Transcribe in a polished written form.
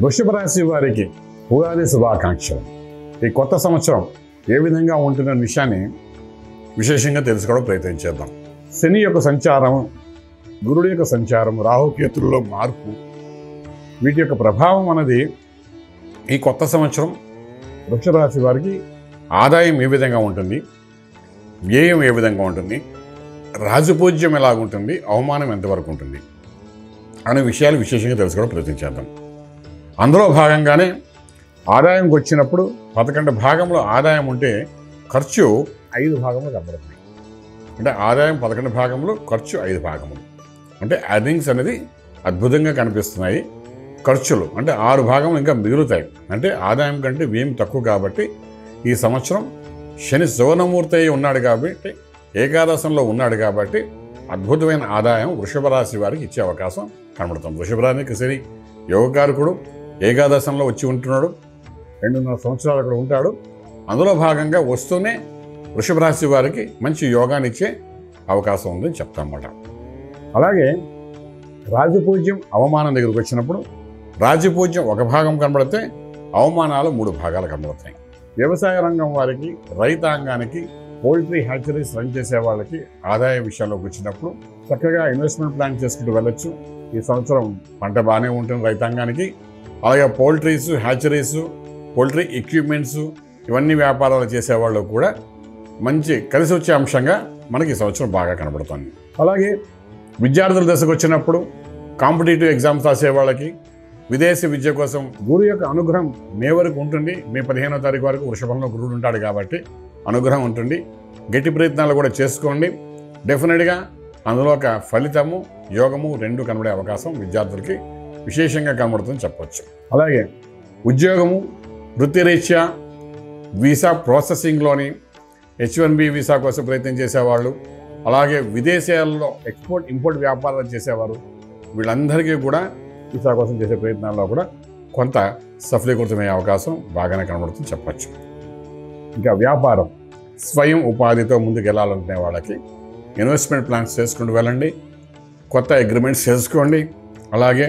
వృషభ రాశి వారికి ఉగాది శుభాకాంక్షలు. ఈ కొత్త సంవత్సరం ఏ విధంగా ఉంటున్న విషయాన్ని విశేషంగా తెలుసుకోవడం ప్రయత్నం చేద్దాం. శని యొక్క సంచారం, గురుడు యొక్క సంచారం, రాహుకేతుల్లో మార్పు, వీటి యొక్క ప్రభావం అన్నది ఈ కొత్త సంవత్సరం వృషభ రాశి వారికి ఆదాయం ఏ విధంగా ఉంటుంది, వ్యయం ఏ విధంగా ఉంటుంది, రాజపూజ్యం ఎలాగుంటుంది, అవమానం ఎంతవరకు ఉంటుంది అనే విషయాలు విశేషంగా తెలుసుకోవడం ప్రయత్నం చేద్దాం. అందులో భాగంగానే ఆదాయంకి వచ్చినప్పుడు 11 భాగంలో ఆదాయం ఉంటే ఖర్చు 5 భాగంలో కనబడుతుంది. అంటే ఆదాయం 11 భాగంలో, ఖర్చు 5 భాగములు. అంటే ఎర్నింగ్స్ అనేది అద్భుతంగా కనిపిస్తున్నాయి. ఖర్చులు అంటే 6 భాగములు ఇంకా మిగులుతాయి. అంటే ఆదాయం కంటే వ్యయం తక్కువ. కాబట్టి ఈ సంవత్సరం శని సువర్ణమూర్తి అయి ఉన్నాడు కాబట్టి, ఏకాదశంలో ఉన్నాడు కాబట్టి అద్భుతమైన ఆదాయం వృషభ రాశి వారికి ఇచ్చే అవకాశం కనబడుతుంది. వృషభ రాశికి శని యోగకారకుడు, ఏకాదశంలో వచ్చి ఉంటున్నాడు, 2.5 సంవత్సరాలు అక్కడ ఉంటాడు. అందులో భాగంగా వస్తూనే వృషభ రాశి వారికి మంచి యోగాన్ని ఇచ్చే అవకాశం ఉందని చెప్తామన్నమాట. అలాగే రాజపూజ్యం, అవమానం దగ్గరికి వచ్చినప్పుడు రాజపూజ్యం 1 భాగం కనబడితే అవమానాలు 3 భాగాలు కనబడతాయి. వ్యవసాయ రంగం వారికి, రైతాంగానికి, పౌల్ట్రీ హ్యాచరీస్ రన్ చేసే వాళ్ళకి ఆదాయ విషయంలోకి వచ్చినప్పుడు చక్కగా ఇన్వెస్ట్మెంట్ ప్లాన్ చేసుకుంటూ వెళ్ళొచ్చు. ఈ సంవత్సరం పంట బాగానే ఉంటుంది రైతాంగానికి. అలాగే పౌల్ట్రీస్, హ్యాచరీస్, పౌల్ట్రీ ఎక్విప్మెంట్స్, ఇవన్నీ వ్యాపారాలు చేసేవాళ్ళు కూడా మంచి కలిసి వచ్చే అంశంగా మనకి ఈ సంవత్సరం బాగా కనబడుతుంది. అలాగే విద్యార్థుల దశకు వచ్చినప్పుడు కాంపిటేటివ్ ఎగ్జామ్స్ రాసే వాళ్ళకి, విదేశీ విద్య కోసం గురు యొక్క అనుగ్రహం మే వరకు ఉంటుంది. మే 15వ తారీఖు వరకు వృషభంలో గురుడు ఉంటాడు కాబట్టి అనుగ్రహం ఉంటుంది. గట్టి ప్రయత్నాలు కూడా చేసుకోండి. డెఫినెట్గా అందులో ఒక ఫలితము, యోగము 2 కనబడే అవకాశం విద్యార్థులకి విశేషంగా కనబడుతుందని చెప్పవచ్చు. అలాగే ఉద్యోగము, వృత్తిరీత్యా, వీసా ప్రాసెసింగ్లోని H1B వీసా కోసం ప్రయత్నం చేసేవాళ్ళు, అలాగే విదేశాల్లో ఎక్స్పోర్ట్ ఇంపోర్ట్ వ్యాపారాలు చేసేవారు, వీళ్ళందరికీ కూడా వీసా కోసం చేసే ప్రయత్నాల్లో కూడా కొంత సఫలీకృతమయ్యే అవకాశం బాగానే కనబడుతుంది చెప్పచ్చు. ఇంకా వ్యాపారం, స్వయం ఉపాధితో ముందుకు వెళ్ళాలనుకునే వాళ్ళకి ఇన్వెస్ట్మెంట్ ప్లాన్స్ చేసుకుంటూ వెళ్ళండి. కొత్త అగ్రిమెంట్స్ చేసుకోండి. అలాగే